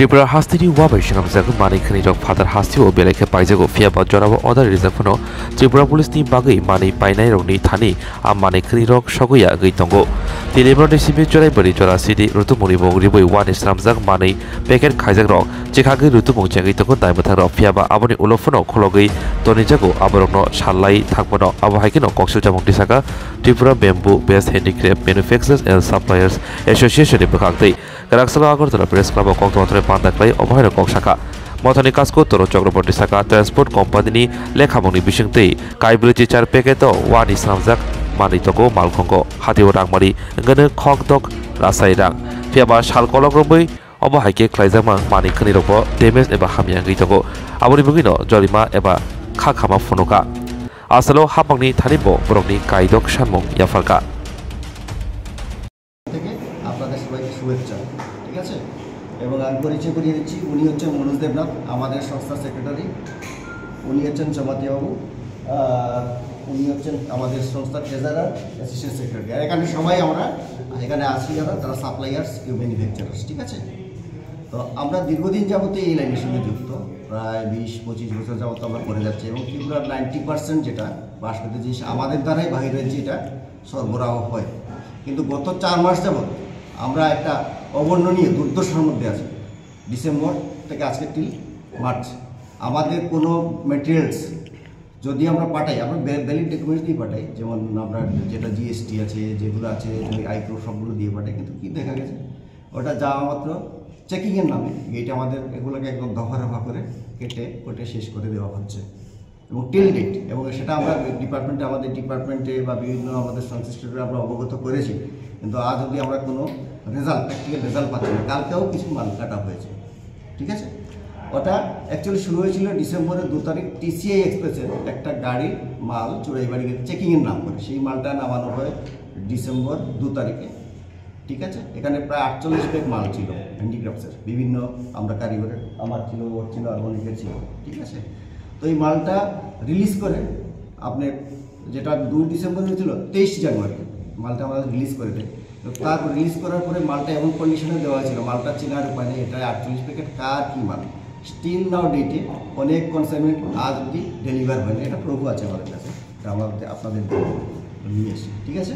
Tripura Hastini Wabashing of Zaku Mani Kanidok Father Hasti or Beleke Paizago Fiaba Jorava other Rizafuno, Tripura Police Team Bagi, Mani Painai Ni Tani, and Mani Kanidok Shogoya Gitongo. The Libra Decibi Jorabari Jora City, Rutumuribo, Ribu, one is Ramzak Mani, Peket Kaizagro, Chicago Rutumo Jagitoko, Diamataro, Fiaba, Aboni Ulofono, Kologi, Tonijago, Abarono, Shalai, Takbono, Abahakino, Koksujamon Disaka, Tripura Bamboo, Best Handicraft Manufacturers and Suppliers Association in Bukakti. Karaksala Agortala Press Club of Koktotre Pandaklai, Obahara Kokshaka, Motani Kasko, Toro Chograpoti Saka, Transport Company, Lekamoni Bishingti, Kaibri Char Peketo, One is Ramzak, Manitogo, Malkongo, Hatio Rangmari, Gana Kokdok, Rasairang, Fiaba Shalkologrobi, Obahake, Klaizama, Mani Kaniropo, Demes Eba Hamian Gitogo, Aburibugino, Jolima Eba Kakama Funuka. Asalo Hapangni Tanibo, Brogni, Kaidok Shamong, Yafalka. ঠিক আছে এবং আমি পরিচয় করিয়ে দিচ্ছি উনি হচ্ছেন মনোজ দেবনাথ আমাদের সংস্থার সেক্রেটারি উনি হচ্ছেন জমাতি বাবু উনি হচ্ছেন আমাদের সংস্থার ট্রেজারার অ্যাসিস্ট্যান্ট সেক্রেটারি আর এখানে সবাই আমরা এখানে আছি যারা সাপ্লায়ার্স কিউ ম্যানুফ্যাকচারার্স ঠিক আছে তো আমরা দীর্ঘদিন যাবত এই লাইনের সঙ্গে যুক্ত প্রায় 20-25 বছর যাবত আমরা করে যাচ্ছি এবং ত্রিপুরার 90% যেটা বাসমতি জিনিস আমাদের দ্বারাই বাহির হয়েছে এটা সরবরাহ হয় কিন্তু গত 4 মাস যাবত আমরা একটা অবর্ণনীয় দুর্দশার মধ্যে আছি ডিসেম্বর থেকে আজকে টিল মার্চ আমাদের কোনো ম্যাটেরিয়ালস যদি আমরা পাঠাই আমরা ভ্যালিড ডকুমেন্টস দিয়ে পাঠাই যেমন আমরা যেটা জিএসটি আছে যেগুলো আছে আইপ্রো সবগুলো দিয়ে পাঠাই কিন্তু কী দেখা গেছে ওটা যাওয়া মাত্র চেকিংয়ের নামে এইটা আমাদের এগুলোকে একদম দফা রফা করে কেটে শেষ করে দেওয়া হচ্ছে এবং টিল ডেট এবং সেটা আমরা আমাদের ডিপার্টমেন্টে বা বিভিন্ন আমাদের সংশ্লিষ্টরা আমরা অবগত করেছি কিন্তু আজ অবধি আমরা কোনো প্র্যাকটিক্যাল রেজাল্ট পাচ্ছি না কালকেও কিছু মাল কাটা হয়েছে ঠিক আছে ওটা অ্যাকচুয়ালি শুরু হয়েছিল ডিসেম্বরের 2 তারিখ টিসিআই এক্সপ্রেসের একটা গাড়ির মাল চোরাইবাড়ি চেকিংয়ের নাম করে সেই মালটা নামানো হয় ডিসেম্বর 2 তারিখে ঠিক আছে এখানে প্রায় 48 ব্যাগ মাল ছিল হ্যান্ডিক্রাফটসের বিভিন্ন আমরা কারিগরের আমার ছিল ওর ছিল আর অনেকের ছিল ঠিক আছে তো এই মালটা রিলিজ করে আপনার যেটা 2 ডিসেম্বর হয়েছিল 23 জানুয়ারি মালটা আমরা রিলিজ করে দেয় তো তারপর রিলিজ করার পরে মালটা এমন কন্ডিশনে দেওয়া হয়েছিল মালটা চেনার উপায় নেই এটা 48 প্যাকেট কার কী মাল স্টিল নাও ডেটে অনেক কনসাইনমেন্ট আজ অব্দি ডেলিভার হয়নি এটা প্রভু আছে আমাদের কাছে এটা আমাদের আপনাদের নিয়ে এসে ঠিক আছে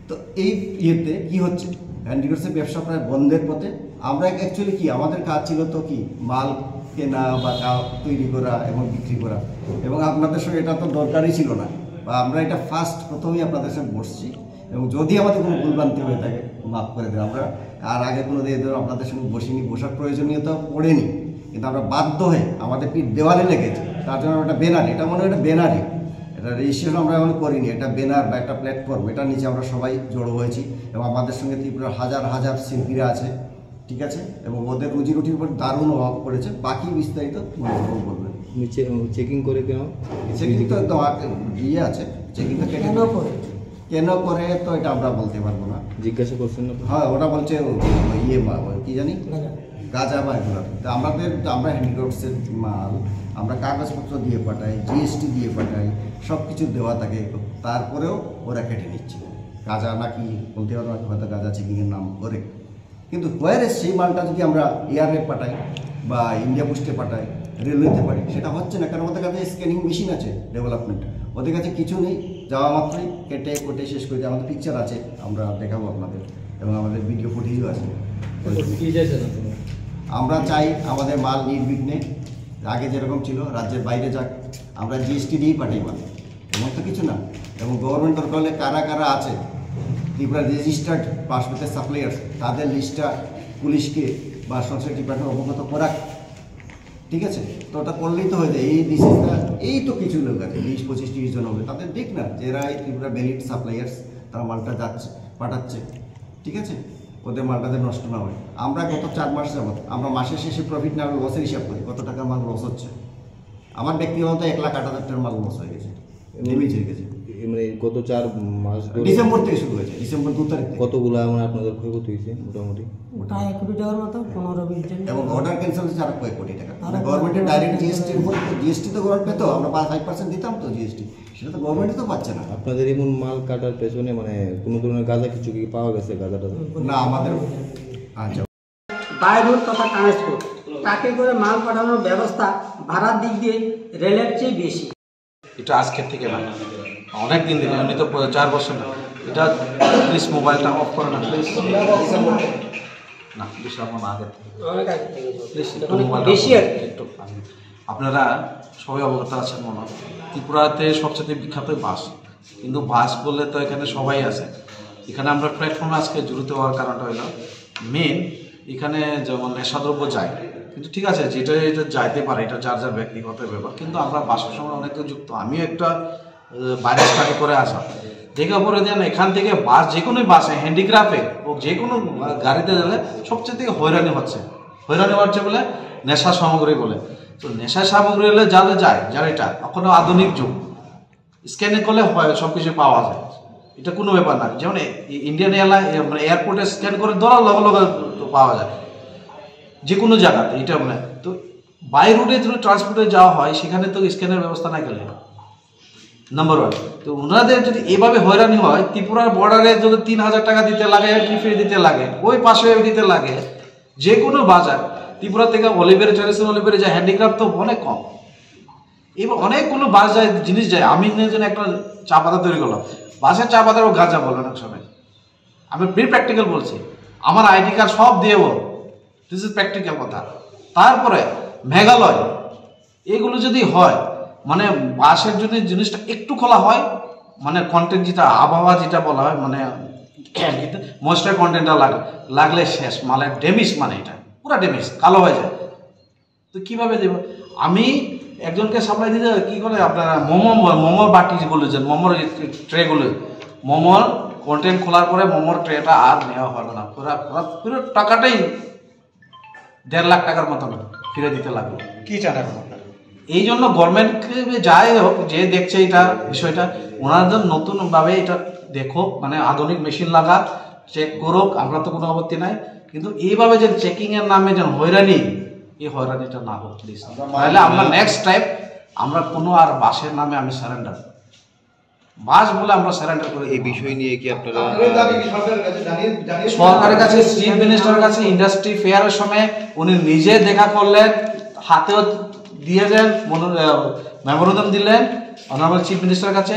তো এই ইয়েতে কী হচ্ছে হ্যান্ডিক্রাফটসের ব্যবসা প্রায় বন্ধের পথে আমরা অ্যাকচুয়ালি কি আমাদের কাজ ছিল তো কি মাল কেনা বা তৈরি করা এবং বিক্রি করা এবং আপনাদের সঙ্গে এটা তো দরকারই ছিল না বা আমরা এটা প্রথমেই আপনাদের সঙ্গে বসছি এবং যদি আমাদের কোনো ভুলভ্রান্তি হয়ে থাকে মাফ করে দেয় আমরা আর আগে কোনো দিয়ে আপনাদের সঙ্গে বসার প্রয়োজনীয়তা পড়েনি কিন্তু আমরা বাধ্য হয়ে আমাদের পিঠ দেওয়ালে লেগেছে তার জন্য একটা ব্যানার এটা মনে হয় একটা ব্যানারই এটা রেজিস্ট্রেশন আমরা এখন করিনি এটা ব্যানার বা একটা প্ল্যাটফর্ম এটার নিচে আমরা সবাই জড়ো হয়েছি এবং আমাদের সঙ্গে ত্রিপুরার হাজার হাজার শিল্পীরা আছে ঠিক আছে এবং ওদের রুজি রুটির উপর দারুণ অভাব পড়েছে বাকি বিস্তারিত বলবেন নিচে চেকিং করে কেন চেকিং তো একদম ইয়ে আছে চেকিংটা কেন করে তো এটা আমরা বলতে পারবো না জিজ্ঞাসা করছেন না হ্যাঁ ওটা বলছে ইয়ে কি জানি গাঁজা বা এগুলো তো আমরা হ্যান্ডিক্রাফটসের মাল আমরা কাগজপত্র দিয়ে পাঠাই জিএসটি দিয়ে পাঠাই সব কিছু দেওয়া থাকে তারপরেও ওরা কেটে নিচ্ছে গাঁজা নাকি বলতে পারবো না হয়তো গাঁজা চেকিংয়ের নাম করে কিন্তু ওয়ারে সেই মালটা যদি আমরা এয়ারে পাঠাই বা ইন্ডিয়া পোস্টে পাঠাই রেলওয়েতে পারি সেটা হচ্ছে না কারণ ওদের কাছে স্ক্যানিং মেশিন আছে ডেভেলপমেন্ট ওদের কাছে কিছু নেই যাওয়া মাত্রই কেটে শেষ করে দিয়ে আমাদের পিকচার আছে আমরা দেখাবো আপনাদের এবং আমাদের ভিডিও ফুটেজও আছে আমরা চাই আমাদের মাল নির্বিঘ্নে আগে যেরকম ছিল রাজ্যের বাইরে যাক আমরা জিএসটি দিয়েই পাঠাই মাল এমন তো কিছু না এবং গভর্নমেন্ট দরকার হলে কারা আছে ত্রিপুরা রেজিস্টার্ড বাসমতি সাপ্লায়ার্স তাদের লিস্টটা পুলিশকে বা সংসদীয় ডিপার্টমেন্ট অবগত করাক ঠিক আছে তো ওটা করলেই তো হয়ে যায় এই ডিসিজটা এই তো কিছু লোক আছে 20-25-30 জন হবে তাদের দেখ না যারা এই ত্রিপুরা ভ্যালিড সাপ্লায়ার্স তারা মালটা পাঠাচ্ছে ঠিক আছে ওদের মালটাতে নষ্ট না হয় আমরা গত 4 মাস যাবত আমরা মাসের শেষে প্রফিট না লসের হিসাব করি কত টাকা মাল লস হচ্ছে আমার ব্যক্তিগত 1,08,000 টাকার মাল লস হয়ে গেছে ড্যামেজ হয়ে গেছে মানে গত 4 মাস ডিসেম্বর থেকে শুরু হয়েছে ডিসেম্বর 2 তারিখ কতগুলো মানে আপনাদের ক্ষয়ক্ষতি হয়েছে মোটামুটি ওটা 1 কোটি টাকার মতো 15-20 জন এবং অর্ডার ক্যান্সেল হচ্ছে আর কয়েক কোটি টাকা গভর্নমেন্টের ডাইরেক্ট জিএসটির উপর জিএসটি তো গভর্নমেন্ট পেতো আমরা 5% দিতাম তো জিএসটি সেটা তো গভর্নমেন্টই তো পাচ্ছে না আপনাদের এমন মাল কাটার পেছনে মানে কোনো ধরনের গাঁজা কিছু কি পাওয়া গেছে গাঁজাটা না আমাদের আচ্ছা বাই রোড তথা ট্রান্সপোর্ট, ট্রাকে করে মাল পাঠানোর ব্যবস্থা ভাড়ার দিক দিয়ে রেলের চেয়ে বেশি। এটা আজকের থেকে না, অনেক দিন থেকে, এমনি তো 4 বছর না। এটা প্লিজ মোবাইলটা অফ করে না প্লিজ। না প্লিজ আমার আগের থেকে প্লিজ একটু মোবাইলটা বেশি আর কি। একটু আপনারা সবাই অবগত আছেন মনে হয় ত্রিপুরাতে সবচেয়ে বিখ্যাত বাস, কিন্তু বাস বললে তো এখানে সবাই আছে। এখানে আমরা প্ল্যাটফর্মে আজকে জড়িত হওয়ার কারণটা হলো মেন, এখানে যেমন নেশাদ্রব্য যায়, কিন্তু ঠিক আছে যেটা এটা যাইতে পারে, এটা যার যার ব্যক্তিগত ব্যাপার, কিন্তু আমরা বাসের সময় অনেক যুক্ত। আমিও একটা বাইরে স্টাডি করে আসা, দেখা পরে দেন এখান থেকে বাস, যে কোনো বাসে হ্যান্ডিক্রাফটে ও যে কোনো গাড়িতে গেলে সবচেয়ে থেকে হয়রানি হচ্ছে বলে নেশা সামগ্রী বলে। তো নেশা সামগ্রী হলে যারা যায়, যারা এটা এখনো আধুনিক যুগ, স্ক্যানিং করলে হয় সব কিছু পাওয়া যায়, এটা কোনো ব্যাপার না। যেমন ইন্ডিয়ান এয়ারলাইন মানে এয়ারপোর্টে স্ক্যান করে ধরার লগে লগে পাওয়া যায় যে কোনো জায়গাতে, এটা মানে। তো বাই রুটে যদি ট্রান্সপোর্টে যাওয়া হয় সেখানে তো স্ক্যানের ব্যবস্থা না গেলে নাম্বার 1। তো ওনাদের যদি এভাবে হয়রানি হয়, ত্রিপুরার বর্ডারে যদি 3000 টাকা দিতে লাগে, এন্ট্রি ফি দিতে লাগে, ওই পাশে দিতে লাগে, যে কোনো বাজার ত্রিপুরা থেকে অলিভের ট্রেডিশনাল অলিভের যায়, হ্যান্ডিক্রাফট তো অনেক কম। এবার অনেকগুলো বাস যায়, জিনিস যায়। আমি যেন একটা চা পাতা তৈরি করলাম, বাসের চা পাতারও গাঁজা বলো অনেক সময়। আমি প্র্যাকটিক্যাল বলছি, আমার আইডি কার্ড সব দিয়ে বল, দিস ইজ প্র্যাকটিক্যাল কথা। তারপরে মেঘালয় এগুলো যদি হয়, মানে বাসের যদি জিনিসটা একটু খোলা হয়, মানে কন্টেন্ট যেটা আবহাওয়া যেটা বলা হয়, মানে ময়েশ্চার কন্টেন্টটা লাগলে শেষ, মানে ড্যামেজ, মানে এটা পুরো ড্যামেজ, কালো হয়ে যায়। তো কীভাবে দেব আমি একজনকে সাপ্লাই দিতে? কী করে আপনারা মোমোর বাটি যেগুলো, যে মোমোর ট্রেগুলো, মোমোর কন্টেন্ট খোলার পরে মোমোর ট্রেটা আর নেওয়া হবে না, পুরো টাকাটাই 1.5 লাখ টাকার মতন ফিরে দিতে লাগবে। কি চান এখন? এই জন্য গভর্নমেন্টকে যাই হোক, যে দেখছে এটা বিষয়টা, ওনাদের নতুনভাবে এটা দেখো, মানে আধুনিক মেশিন লাগা, চেক করুক, আমরা তো কোনো আপত্তি নাই, কিন্তু এইভাবে যে চেকিংয়ের নামে যে হয়রানি, এই হয়রানিটা না হোক প্লিজ। তাহলে আমরা নেক্সট টাইম আমরা কোনো আর বাসের নামে আমি সারেন্ডার, বাস বলে আমরা সারেন্ডার করে। এই বিষয় নিয়ে কি আপনারা সরকারের কাছে, চিফ মিনিস্টারের কাছে, ইন্ডাস্ট্রি ফেয়ারের সময় উনি নিজে দেখা করলেন, হাতেও দিয়ে দেন, মেমোরেন্ডাম দিলেন অনারেবল চিফ মিনিস্টারের কাছে।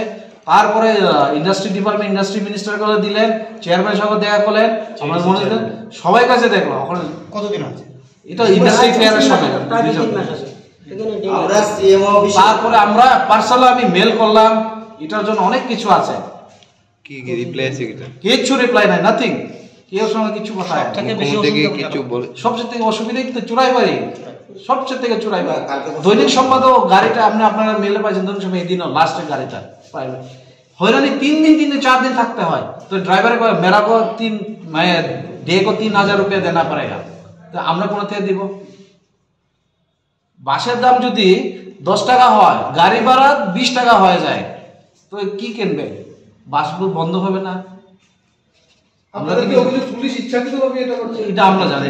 তারপরে ইন্ডাস্ট্রি ডিপার্টমেন্ট ইন্ডাস্ট্রি মিনিস্টারের কাছে দিলেন, চেয়ারম্যানের সঙ্গে দেখা করলেন, আমার মনে হয় সবাই কাছে দেখলো। কতদিন আছে এটা ইন্ডাস্ট্রি ফেয়ারের সময়। তারপরে আমরা পার্সোনালি আমি মেল করলাম, এটার জন্য অনেক কিছু আছে, কি রিপ্লাই আছে? কিচ্ছু রিপ্লাই নাই, নাথিং, কেউ সঙ্গে কিছু কথা কিছু বলে? সবচেয়ে থেকে অসুবিধা কিন্তু চুরাই বাড়ি, সবচেয়ে থেকে চুরাই বাড়ি। দৈনিক সংবাদও গাড়িটা আপনারা মেলে পাইছেন, দৈনিক সময় এদিনও লাস্টের গাড়িটা প্রাইভেট হয়রানি 3 দিন 4 दिन থাকতে হয়। তো ড্রাইভার को मेरा को 3 मैं डे को 3000 रुपया देना पड़ेगा, তো আমরা কোথা থেকে দিব? বাসের দাম যদি 10 টাকা হয়, গাড়ি ভাড়া 20 টাকা হয়ে যায়, তো কি কিনবে? বাস বন্ধ হবে না? আমরা কি পুলিশ ইচ্ছাকৃতভাবে এটা করছে? এটা আমরা জানি,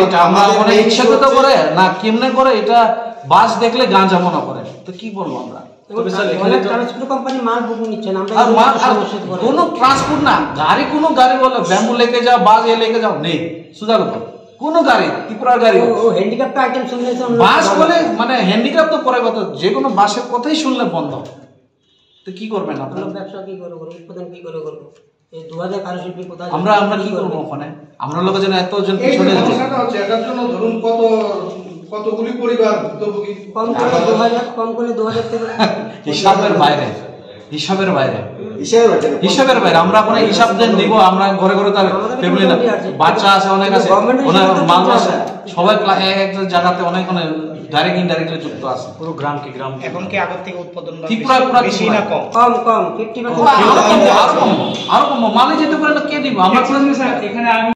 এটা আমরা অনেক ইচ্ছাকৃত করে না কেমনে করে, এটা বাস দেখলে গাঁজা মনে করে। তো কি বলবো আমরা? ট্রান্সপোর্ট কোম্পানি মাল বুকিং নিচ্ছে না, কোনো ট্রান্সপোর্ট না, গাড়ি কোনো গাড়ি বলে ব্যাম্বু লেকে যাও, বাস এ লেকে যাও, নেই সুদা কথা। কোনো গাড়ি, ত্রিপুরার গাড়ি, ও হ্যান্ডিক্যাপ্ট আইটেম শুনলে বাস বলে, মানে হ্যান্ডিক্যাপ তো পরে কথা, যে কোনো বাসের কথাই শুনলে বন্ধ। তো কি করবেন আপনারা? ব্যবসা কি করে করবো, উৎপাদন কি করে করবো? এই 2000 কারুশিল্পী কোথায় আমরা কি করবো ওখানে? আমরা লোক যেন এতজন পিছনে এটার জন্য ধরুন কতগুলি পরিবার ভুক্তভোগী? কম করে 2000, কম করে 2000 থেকে হিসাবের বাইরে, হিসাবের বাইরে, হিসাবের বাইরে। আমরা কোনো হিসাব দেন দিব, আমরা ঘরে ঘরে তার ফ্যামিলি না, বাচ্চা আছে, অনেক আছে, অনেক মানুষ আছে, সবাই এক জায়গাতে অনেক ডাইরেক্ট ইনডাইরেক্টলি যুক্ত আছে। পুরো গ্রাম এখন কি আগের থেকে উৎপাদন ত্রিপুরা বেশি না কম? কম 50% আরো কম, মানে যেতে পারে কে দিব আমরা? এখানে আমি